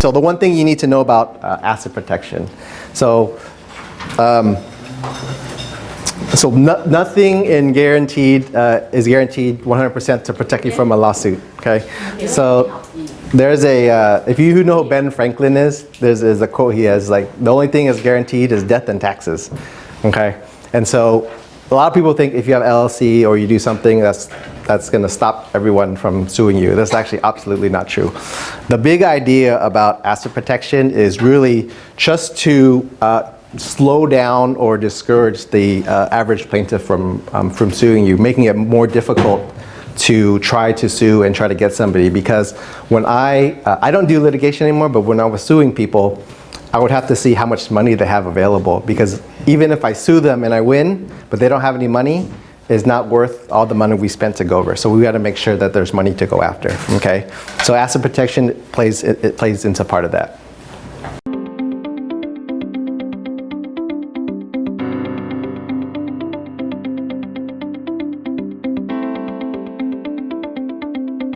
So the one thing you need to know about asset protection. So, nothing in guaranteed is guaranteed 100% to protect you from a lawsuit. Okay. So there's if you know who Ben Franklin is, there's a quote he has, like, the only thing is guaranteed is death and taxes. Okay. And so a lot of people think if you have LLC or you do something that's going to stop everyone from suing you. That's actually absolutely not true. The big idea about asset protection is really just to slow down or discourage the average plaintiff from suing you, making it more difficult to try to sue and try to get somebody. Because when I don't do litigation anymore, but when I was suing people, I would have to see how much money they have available, because even if I sue them and I win, but they don't have any money, it's not worth all the money we spent to go over. So we got to make sure that there's money to go after. Okay, so asset protection plays into part of that.